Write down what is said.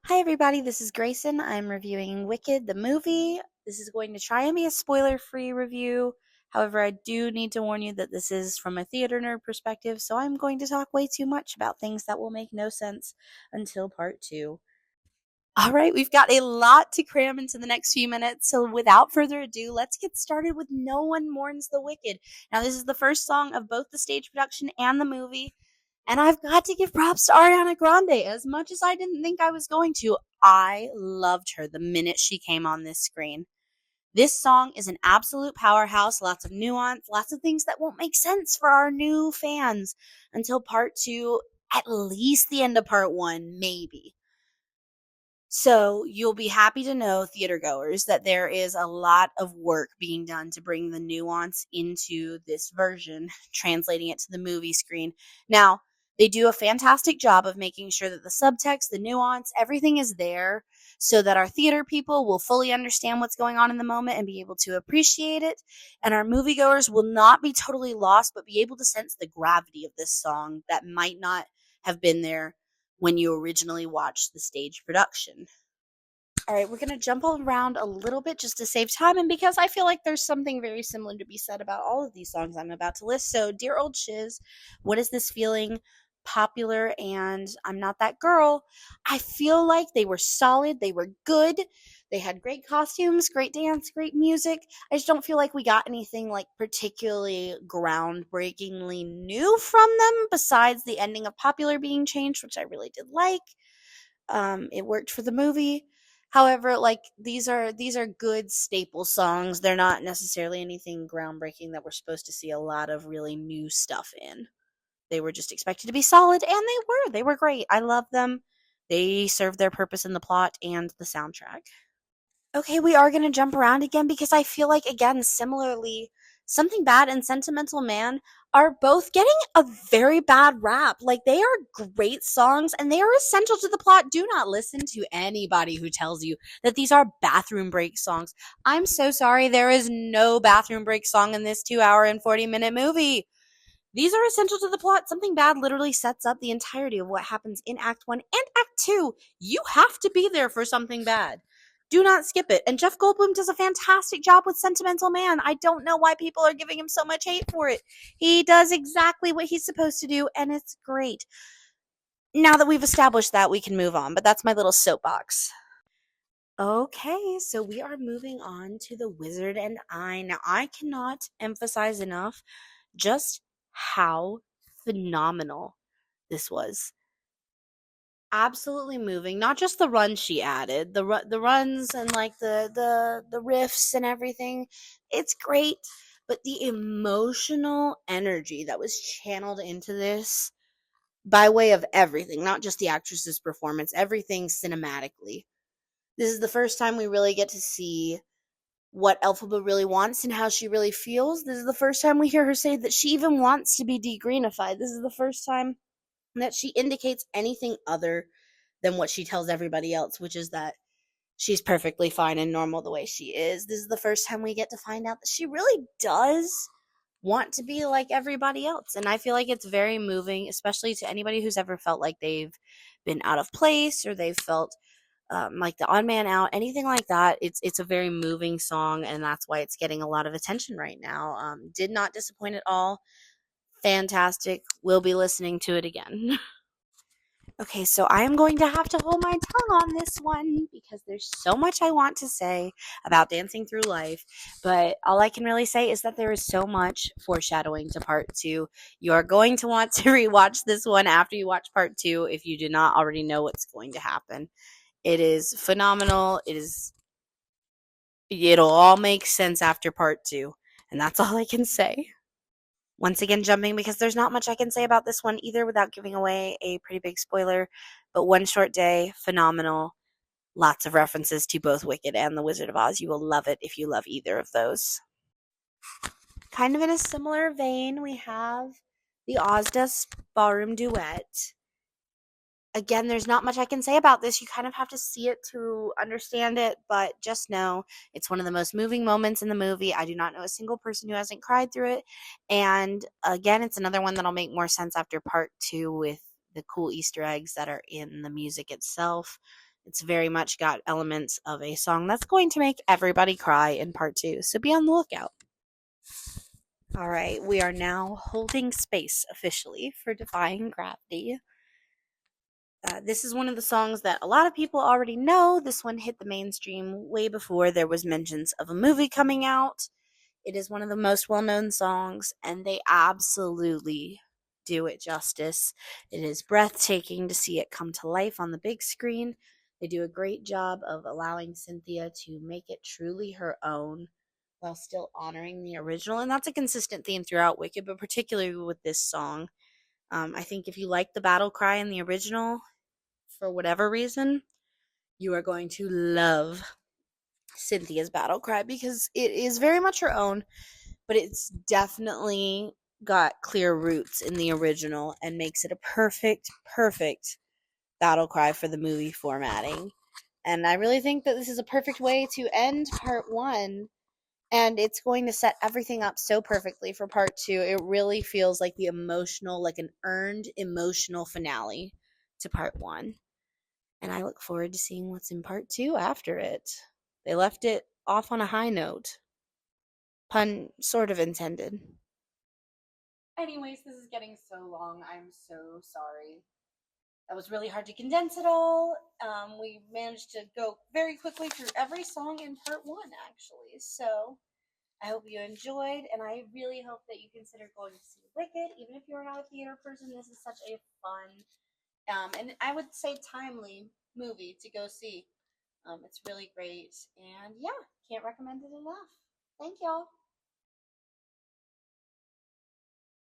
Hi, everybody. This is Grayson. I'm reviewing Wicked, the movie. This is going to try and be a spoiler free review. However, I do need to warn you that this is from a theater nerd perspective, so I'm going to talk way too much about things that will make no sense until part two. All right, we've got a lot to cram into the next few minutes, so without further ado, let's get started with No One Mourns the Wicked. Now, this is the first song of both the stage production and the movie. And I've got to give props to Ariana Grande. As much as I didn't think I was going to, I loved her the minute she came on this screen. This song is an absolute powerhouse, lots of nuance, lots of things that won't make sense for our new fans until part two, at least the end of part one, maybe. So you'll be happy to know, theater goers, that there is a lot of work being done to bring the nuance into this version, translating it to the movie screen. Now, they do a fantastic job of making sure that the subtext, the nuance, everything is there so that our theater people will fully understand what's going on in the moment and be able to appreciate it. And our moviegoers will not be totally lost, but be able to sense the gravity of this song that might not have been there when you originally watched the stage production. All right, we're going to jump around a little bit just to save time, and because I feel like there's something very similar to be said about all of these songs I'm about to list. So, Dear Old Shiz, What Is This Feeling? Popular, and I'm Not That Girl. I feel like they were solid, they were good, they had great costumes, great dance, great music. I just don't feel like we got anything like particularly groundbreakingly new from them besides the ending of Popular being changed, which I really did like. It worked for the movie. However, like these are good staple songs. They're not necessarily anything groundbreaking that we're supposed to see a lot of really new stuff in. They were just expected to be solid, and they were. They were great. I love them. They served their purpose in the plot and the soundtrack. Okay, we are going to jump around again because I feel like, again, similarly, Something Bad and Sentimental Man are both getting a very bad rap. Like, they are great songs and they are essential to the plot. Do not listen to anybody who tells you that these are bathroom break songs. I'm so sorry. There is no bathroom break song in this 2 hour and 40-minute movie. These are essential to the plot. Something Bad literally sets up the entirety of what happens in Act 1 and Act 2. You have to be there for Something Bad. Do not skip it. And Jeff Goldblum does a fantastic job with Sentimental Man. I don't know why people are giving him so much hate for it. He does exactly what he's supposed to do, and it's great. Now that we've established that, we can move on, but that's my little soapbox. Okay, so we are moving on to The Wizard and I. Now, I cannot emphasize enough just how phenomenal this was. Absolutely moving. Not just the runs she added, the runs and like the riffs and everything. It's great, but the emotional energy that was channeled into this by way of everything, not just the actress's performance, everything cinematically. This is the first time we really get to see what Elphaba really wants and how she really feels. This is the first time we hear her say that she even wants to be degreenified. This is the first time that she indicates anything other than what she tells everybody else, which is that she's perfectly fine and normal the way she is. This is the first time we get to find out that she really does want to be like everybody else. And I feel like it's very moving, especially to anybody who's ever felt like they've been out of place or they've felt like the odd man out, anything like that. It's a very moving song, and that's why it's getting a lot of attention right now. Did not disappoint at all. Fantastic. We'll be listening to it again. Okay, so I am going to have to hold my tongue on this one because there's so much I want to say about Dancing Through Life, but all I can really say is that there is so much foreshadowing to part two. You are going to want to rewatch this one after you watch part two if you do not already know what's going to happen. It is phenomenal. It'll all make sense after part two, and that's all I can say. Once again, jumping because there's not much I can say about this one either without giving away a pretty big spoiler. But One Short Day, phenomenal. Lots of references to both Wicked and The Wizard of Oz. You will love it if you love either of those. Kind of in a similar vein, we have the Ozdas Ballroom Duet. Again, there's not much I can say about this. You kind of have to see it to understand it, but just know it's one of the most moving moments in the movie. I do not know a single person who hasn't cried through it. And again, it's another one that'll make more sense after part two with the cool Easter eggs that are in the music itself. It's very much got elements of a song that's going to make everybody cry in part 2, so be on the lookout. All right, we are now holding space officially for Defying Gravity. This is one of the songs that a lot of people already know. This one hit the mainstream way before there was mentions of a movie coming out. It is one of the most well-known songs, and they absolutely do it justice. It is breathtaking to see it come to life on the big screen. They do a great job of allowing Cynthia to make it truly her own while still honoring the original, and that's a consistent theme throughout Wicked, but particularly with this song. I think if you like the battle cry in the original, for whatever reason, you are going to love Cynthia's battle cry because it is very much her own, but it's definitely got clear roots in the original and makes it a perfect battle cry for the movie formatting. And I really think that this is a perfect way to end part 1, and it's going to set everything up so perfectly for part 2. It really feels like the emotional, like an earned emotional finale to part 1. And I look forward to seeing what's in part 2 after it. They left it off on a high note. Pun sort of intended. Anyways, this is getting so long. I'm so sorry. That was really hard to condense it all. We managed to go very quickly through every song in part 1, actually. So I hope you enjoyed, and I really hope that you consider going to see Wicked. Even if you're not a theater person, this is such a fun, and I would say timely movie to go see. It's really great, and yeah, can't recommend it enough. Thank y'all.